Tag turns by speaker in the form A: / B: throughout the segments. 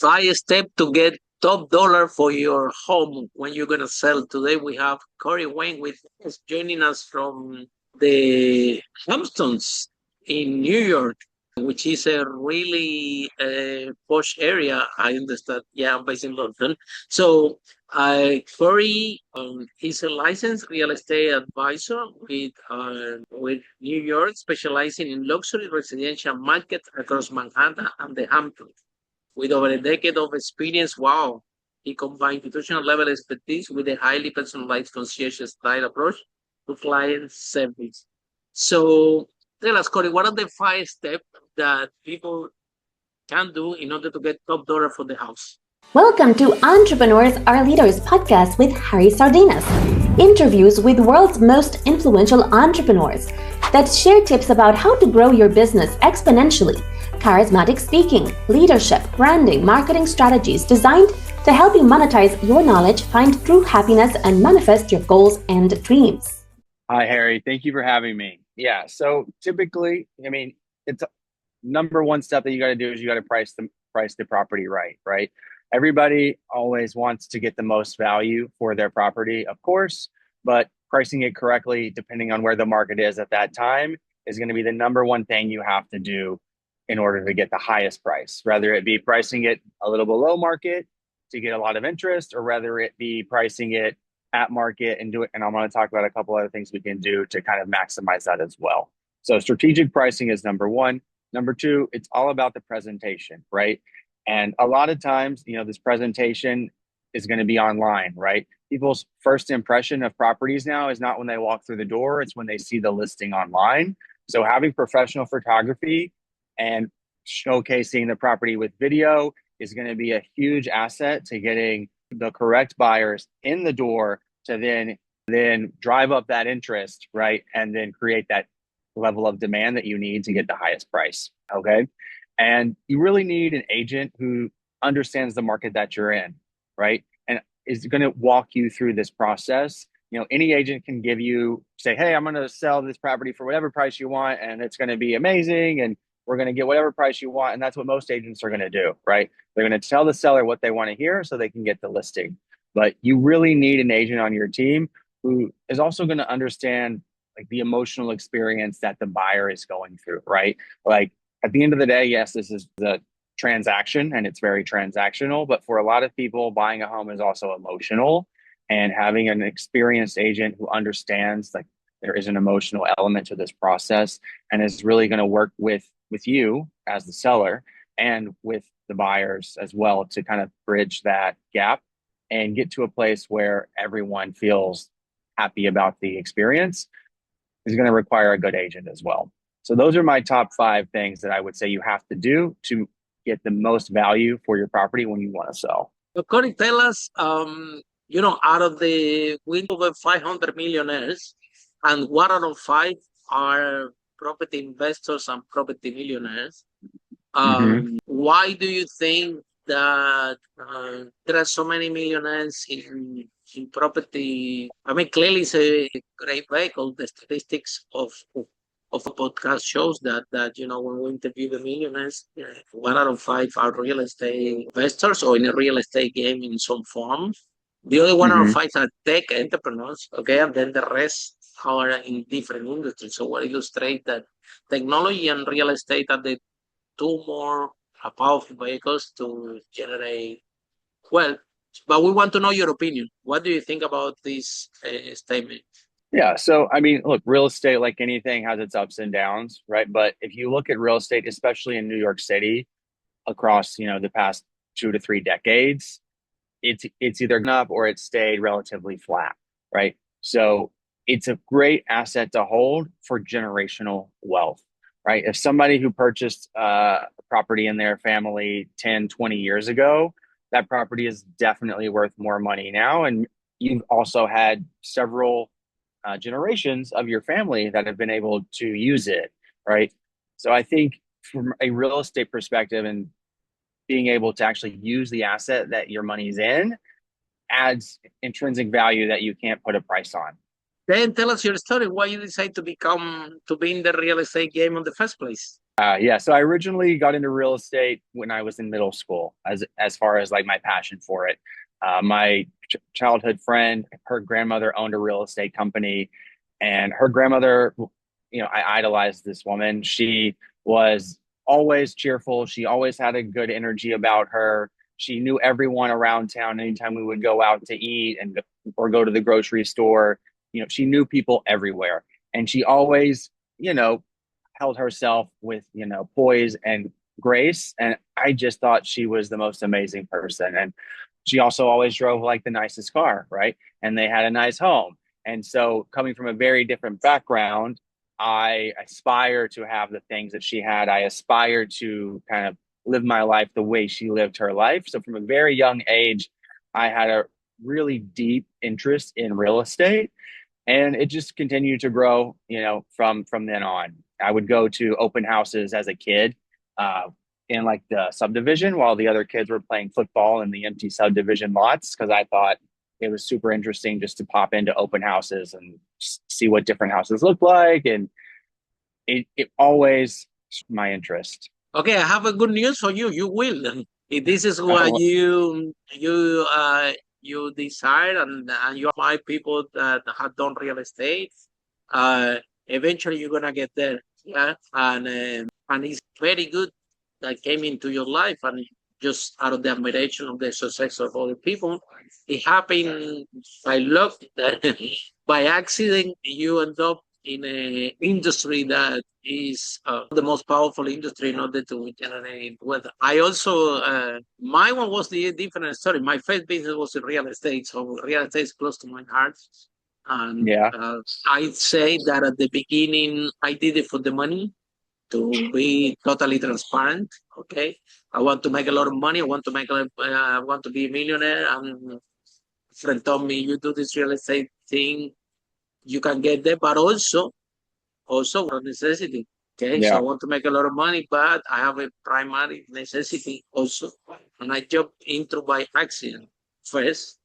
A: Five step to get top dollar for your home when you're gonna sell. Today we have Corey Wayne with us, joining us from the Hamptons in New York, which is a really posh area. I understand. Yeah, I'm based in London. So Corey is a licensed real estate advisor with New York, specializing in luxury residential markets across Manhattan and the Hamptons. With over a decade of experience, wow, he combined institutional level expertise with a highly personalized concierge style approach to client service. So tell us, Corey, what are the five steps that people can do in order to get top dollar for the house?
B: Welcome to Entrepreneurs Are Leaders podcast with Harry Sardinas. Interviews with world's most influential entrepreneurs that share tips about how to grow your business exponentially. Charismatic speaking, leadership, branding, marketing strategies designed to help you monetize your knowledge, find true happiness, and manifest your goals and dreams.
C: Hi, Harry. Thank you for having me. Yeah. So typically, it's number one step that you got to do is you got to price the property right? Everybody always wants to get the most value for their property, of course, but pricing it correctly, depending on where the market is at that time, is going to be the number one thing you have to do in order to get the highest price, whether it be pricing it a little below market to get a lot of interest, or whether it be pricing it at market and do it. And I'm going to talk about a couple other things we can do to kind of maximize that as well. So strategic pricing is number one. Number two, it's all about the presentation, right? And a lot of times, this presentation is going to be online, right? People's first impression of properties now is not when they walk through the door, it's when they see the listing online. So having professional photography and showcasing the property with video is going to be a huge asset to getting the correct buyers in the door to then drive up that interest, right? And then create that level of demand that you need to get the highest price. Okay. And you really need an agent who understands the market that you're in, right? And is going to walk you through this process. Any agent can say, hey, I'm going to sell this property for whatever price you want, and it's going to be amazing, and we're going to get whatever price you want. And that's what most agents are going to do, right? They're going to tell the seller what they want to hear so they can get the listing. But you really need an agent on your team who is also going to understand like the emotional experience that the buyer is going through, right? Like at the end of the day, yes, this is the transaction and it's very transactional, but for a lot of people, buying a home is also emotional, and having an experienced agent who understands like there is an emotional element to this process and is really going to work with you as the seller and with the buyers as well to kind of bridge that gap and get to a place where everyone feels happy about the experience is going to require a good agent as well. So those are my top 5 things that I would say you have to do to get the most value for your property when you want to sell.
A: So Corey, tell us, out of the window of 500 millionaires, and 1 out of 5 are property investors and property millionaires. Why do you think that there are so many millionaires in property? I mean, clearly it's a great vehicle. The statistics of a podcast shows that when we interview the millionaires, 1 out of 5 are real estate investors or in a real estate game in some form. The other 1 out of 5 are tech entrepreneurs, okay, and then the rest are in different industries. So what illustrates that technology and real estate are the 2 more powerful vehicles to generate wealth. But we want to know your opinion. What do you think about this statement?
C: Yeah. So, look, real estate, like anything, has its ups and downs, right? But if you look at real estate, especially in New York City, across, the past 2 to 3 decades, it's either gone up or it's stayed relatively flat, right? So it's a great asset to hold for generational wealth, right? If somebody who purchased a property in their family 10, 20 years ago, that property is definitely worth more money now. And you've also had several generations of your family that have been able to use it, right? So I think from a real estate perspective and being able to actually use the asset that your money's in adds intrinsic value that you can't put a price on.
A: Then tell us your story. Why you decide to be in the real estate game in the first place?
C: Yeah, so I originally got into real estate when I was in middle school, as far as like my passion for it. My childhood friend, her grandmother owned a real estate company, and her grandmother, I idolized this woman. She was always cheerful. She always had a good energy about her. She knew everyone around town. Anytime we would go out to eat or go to the grocery store, she knew people everywhere, and she always, held herself with poise and grace, and I just thought she was the most amazing person. And she also always drove like the nicest car, right? And they had a nice home. And so, coming from a very different background, I aspire to have the things that she had. I aspire to kind of live my life the way she lived her life. So from a very young age, I had a really deep interest in real estate, and it just continued to grow, from then on. I would go to open houses as a kid, uh, in like the subdivision while the other kids were playing football in the empty subdivision lots, because I thought it was super interesting just to pop into open houses and see what different houses look like, and it always my interest.
A: Okay, I have a good news for you. You will. If this is what
C: Oh,
A: you desire, and you are my people that have done real estate, uh, eventually you're gonna get there. Yeah, and it's very good that came into your life, and just out of the admiration of the success of other people, it happened by luck that by accident you end up in a industry that is the most powerful industry in order to generate wealth. I also, my one was the different story. My first business was in real estate, so real estate is close to my heart. And
C: yeah.
A: I'd say that at the beginning, I did it for the money, to be totally transparent. Okay, I want to make a lot of money. I want to be a millionaire. And a friend told me, you do this real estate thing, you can get there, but also for necessity. Okay, so I
C: Yeah.
A: want to make a lot of money, but I have a primary necessity also, and I jumped into by accident first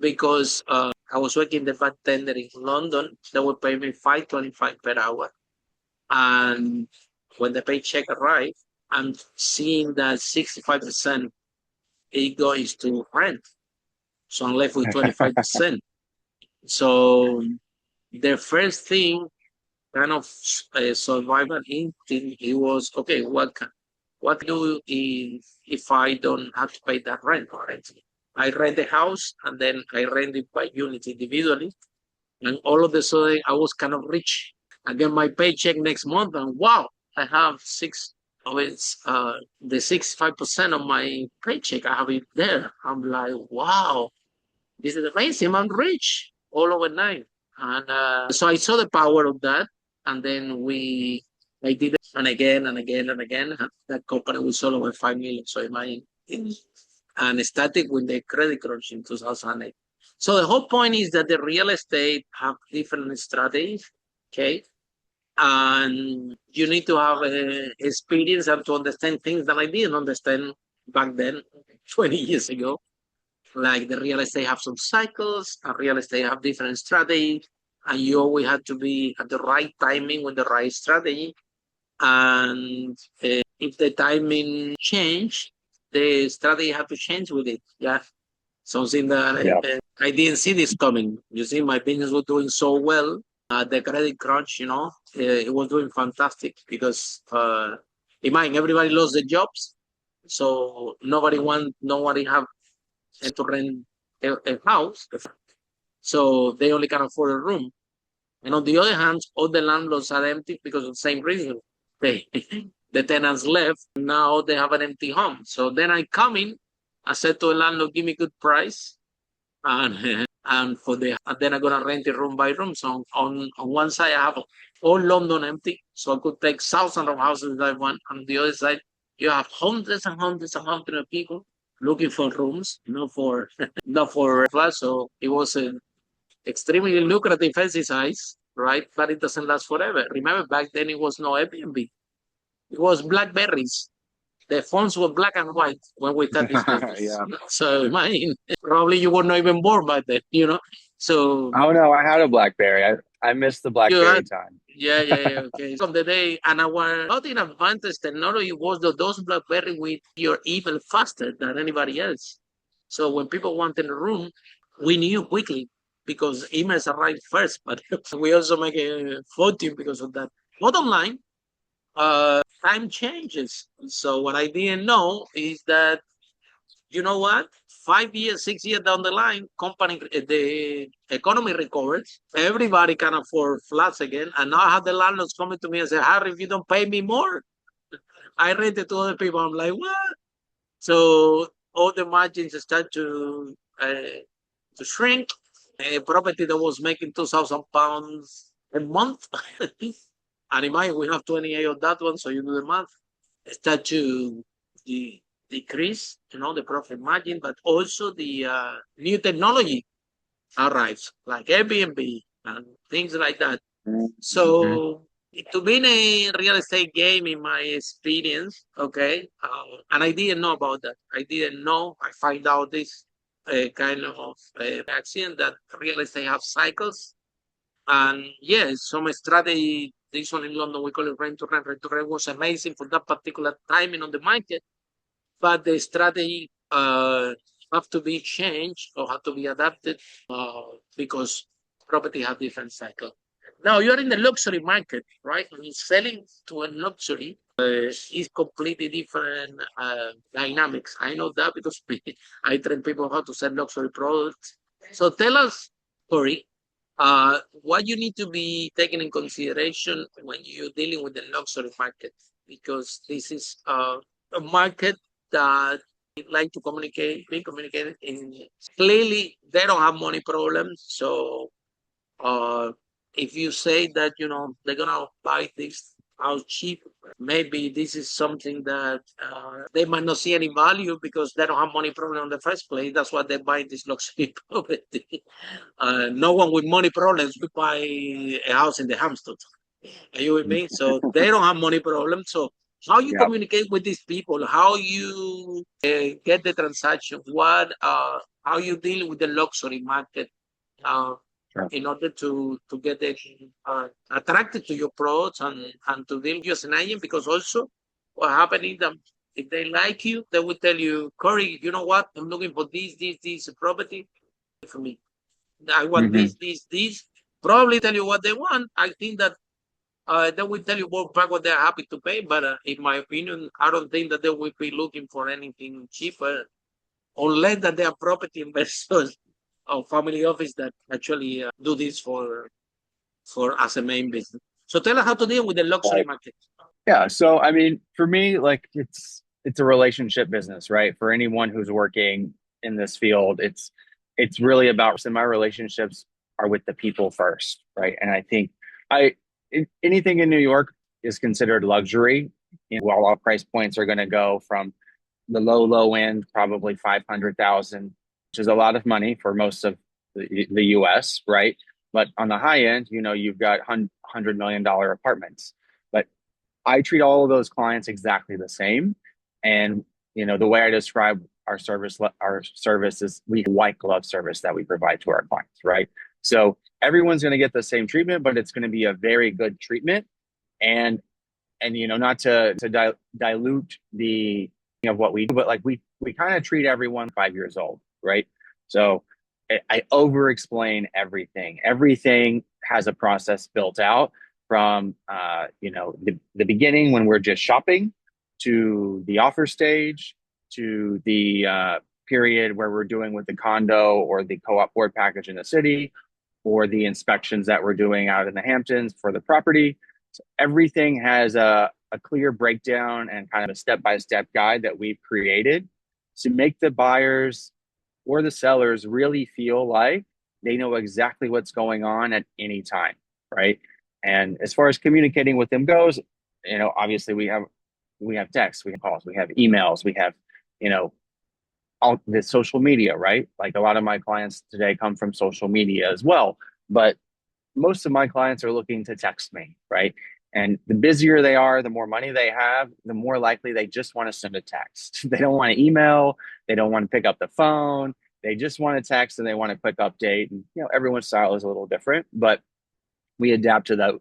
A: because I was working the bartender in London. They would pay me 5.25 per hour, and when the paycheck arrived, I'm seeing that 65% it goes to rent, so I'm left with 25%. So the first thing kind of survival instinct. It was okay. What do if I don't have to pay that rent? Right? I rent the house and then I rent it by unit individually, and all of a sudden I was kind of rich. I get my paycheck next month, and wow, I have six. Oh, it's the 65% of my paycheck. I have it there. I'm like, wow, this is amazing. I'm rich all overnight. And so I saw the power of that. And then I did it and again and again and again. That company was sold over 5 million. So imagine. And it started with the credit crunch in 2008. So the whole point is that the real estate have different strategies. Okay. And you need to have experience and to understand things that I didn't understand back then, 20 years ago. Like the real estate have some cycles, and real estate have different strategies, and you always have to be at the right timing with the right strategy. And if the timing change, the strategy have to change with it. Yeah, something that
C: Yeah.
A: I didn't see this coming. You see, my business was doing so well. The credit crunch, it was doing fantastic because imagine everybody lost their jobs, so nobody have to rent a house, so they only can afford a room. And on the other hand, all the landlords are empty because of the same reason. They, the tenants left, now they have an empty home. So then I come in, I said to the landlord, give me good price, and and then I'm gonna rent it room by room. So on one side I have all London empty, so I could take thousands of houses that I want. On the other side, you have hundreds and hundreds and hundreds of people looking for rooms, not for flats. So it was an extremely lucrative exercise, right? But it doesn't last forever. Remember, back then it was no Airbnb. It was Blackberries. The phones were black and white when we started this business.
C: Yeah.
A: So imagine, probably you were not even born by then. So
C: Oh no, I had a BlackBerry. I missed the
A: you had
C: BlackBerry time.
A: Yeah. Okay. From the day, and our cutting advantage technology was that those BlackBerry with your email faster than anybody else. So when people want in the room, we knew quickly because emails arrive first, but we also make a fortune because of that. Bottom line, time changes. So what I didn't know is that, you know what? 5 years, 6 years down the line, the economy recovers. Everybody can afford flats again. And now I have the landlords coming to me and say, Harry, if you don't pay me more, I rent it to other people. I'm like, what? So all the margins start to shrink. A property that was making £2,000 a month. And in mind, we have 28 of that one, so you do the math. Start to de- decrease, the profit margin, but also the new technology arrives, like Airbnb and things like that.
C: Mhm.
A: So to be in a real estate game, in my experience, okay, and I didn't know about that. I didn't know. I find out this kind of accident that real estate have cycles, and yes, some strategy. This one in London, we call it rent to rent. Rent to rent was amazing for that particular timing on the market, but the strategy have to be changed or have to be adapted because property have different cycle. Now you're in the luxury market, right? When you're selling to a luxury is completely different dynamics. I know that because I train people how to sell luxury products. So tell us, Corey, what you need to be taken in consideration when you're dealing with the luxury market, because this is a market that like to be communicated in clearly they don't have money problems. So uh if you say that they're gonna buy this house cheap, maybe this is something that they might not see any value because they don't have money problem in the first place. That's why they buy this luxury property. No one with money problems would buy a house in the Hamptons. Are you with me? So they don't have money problems. So how you
C: Yeah.
A: communicate with these people, how you get the transaction, how you deal with the luxury market uh,
C: Sure.
A: in order to get them attracted to your products and to deal with you as an agent. Because also what happens is that if they like you, they will tell you, Corey, you know what? I'm looking for this property for me. I want
C: Hmm.
A: this. Probably tell you what they want. I think that they will tell you ballpark what they're happy to pay, but in my opinion, I don't think that they will be looking for anything cheaper unless that they are property investors or family office that actually do this for as a main business. So tell us how to deal with the luxury
C: Right.
A: market.
C: Yeah. So I mean, for me, like it's a relationship business, right? For anyone who's working in this field, it's really about, and my relationships are with the people first, right? And I think I anything in New York is considered luxury. While all price points are going to go from the low end, probably 500,000, which is a lot of money for most of the US, right? But on the high end, you've got $100 million apartments. But I treat all of those clients exactly the same. And the way I describe our service is we white glove service that we provide to our clients, right? So everyone's going to get the same treatment, but it's going to be a very good treatment. And not to dilute the of what we do, but like we kind of treat everyone 5 years old, right? So I over explain everything. Everything has a process built out from the beginning when we're just shopping, to the offer stage, to the period where we're doing with the condo or the co-op board package in the city, or the inspections that we're doing out in the Hamptons for the property. So everything has a clear breakdown and kind of a step-by-step guide that we've created to make the buyers or the sellers really feel like they know exactly what's going on at any time, right? And as far as communicating with them goes, obviously we have texts, we have calls, we have emails, we have, you know, all the social media, right? Like a lot of my clients today come from social media as well. But most of my clients are looking to text me, right? And the busier they are, the more money they have, the more likely they just want to send a text. They don't want to email. They don't want to pick up the phone. They just want to text and they want a quick update. And everyone's style is a little different, but we adapt to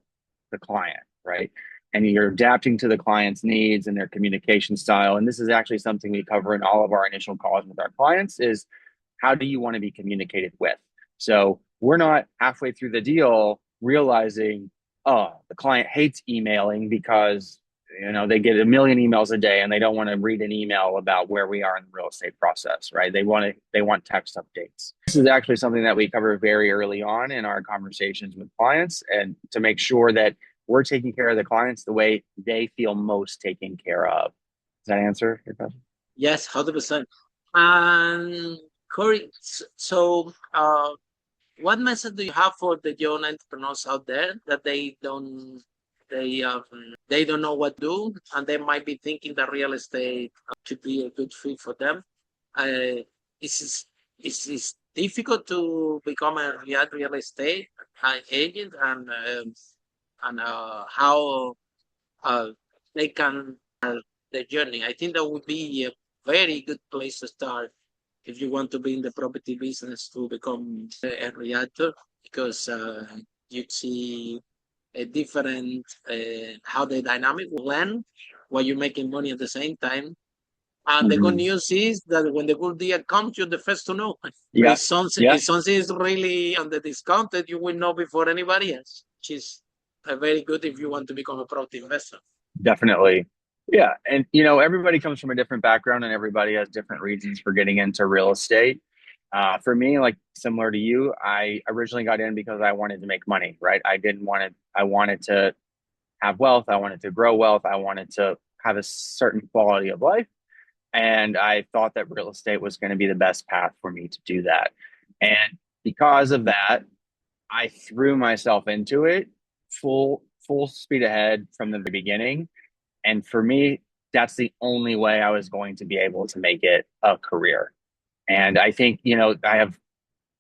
C: the client, right? And you're adapting to the client's needs and their communication style. And this is actually something we cover in all of our initial calls with our clients is how do you want to be communicated with? So we're not halfway through the deal realizing, oh, the client hates emailing because they get a million emails a day and they don't want to read an email about where we are in the real estate process, right? They want text updates. This is actually something that we cover very early on in our conversations with clients, and to make sure that we're taking care of the clients the way they feel most taken care of. Does that answer your question?
A: Yes, 100%. And Corey, so what message do you have for the young entrepreneurs out there that they don't know what to do, and they might be thinking that real estate could be a good fit for them? It's difficult to become a real estate agent, and how they can the journey. I think that would be a very good place to start if you want to be in the property business, to become a realtor, because you see a different how the dynamic will land while you're making money at the same time. And the good news is that when the good deal comes, you're the first to know.
C: Yeah.
A: If something is really on the discounted, you will know before anybody else, which is very good if you want to become a property investor.
C: Definitely. Yeah. And, everybody comes from a different background and everybody has different reasons for getting into real estate. For me, like similar to you, I originally got in because I wanted to make money, right? I wanted to have wealth. I wanted to grow wealth. I wanted to have a certain quality of life. And I thought that real estate was going to be the best path for me to do that. And because of that, I threw myself into it full speed ahead from the beginning. And for me, that's the only way I was going to be able to make it a career. And I think, I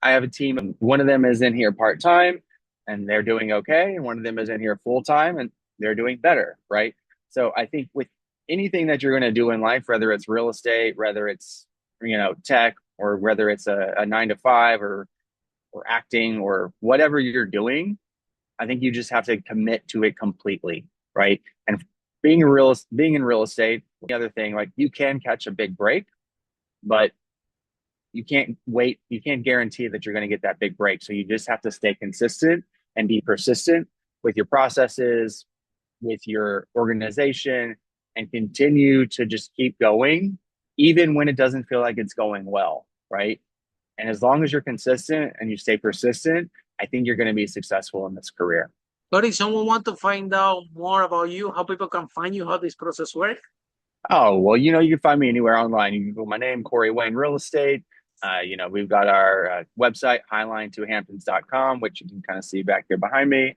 C: have a team. One of them is in here part-time and they're doing okay. And one of them is in here full-time and they're doing better, right? So I think with anything that you're going to do in life, whether it's real estate, whether it's, tech, or whether it's a 9-to-5 or acting or whatever you're doing, I think you just have to commit to it completely, right? And being in real estate, the other thing, like you can catch a big break, but you can't guarantee that you're going to get that big break. So you just have to stay consistent and be persistent with your processes, with your organization, and continue to just keep going, even when it doesn't feel like it's going well, right? And as long as you're consistent and you stay persistent, I think you're going to be successful in this career.
A: But if someone wants to find out more about you, how people can find you, how this process works?
C: Oh, well, you can find me anywhere online. You can Google my name, Corey Wayne Real Estate. We've got our website, highline2hamptons.com, which you can kind of see back here behind me.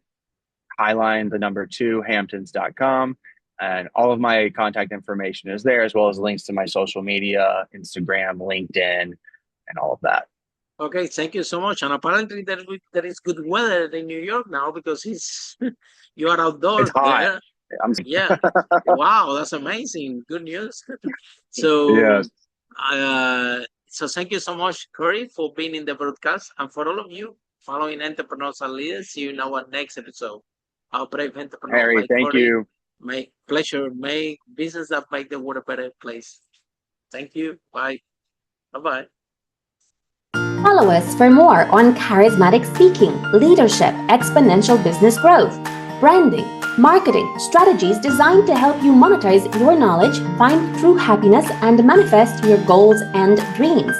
C: Highline, the number 2, hamptons.com. And all of my contact information is there, as well as links to my social media, Instagram, LinkedIn, and all of that.
A: Okay, thank you so much. And apparently there is good weather in New York now, because you are outdoors.
C: It's hot.
A: Yeah. Wow, that's amazing. Good news. So,
C: yes.
A: So thank you so much, Corey, for being in the broadcast, and for all of you following Entrepreneurs and Leaders. See you in our next episode. Our brave entrepreneur.
C: Harry, thank
A: Corey.
C: you.
A: My pleasure. Make business that make the world a better place. Thank you. Bye. Bye-bye.
B: Follow us for more on charismatic speaking, leadership, exponential business growth, branding, marketing, strategies designed to help you monetize your knowledge, find true happiness, and manifest your goals and dreams.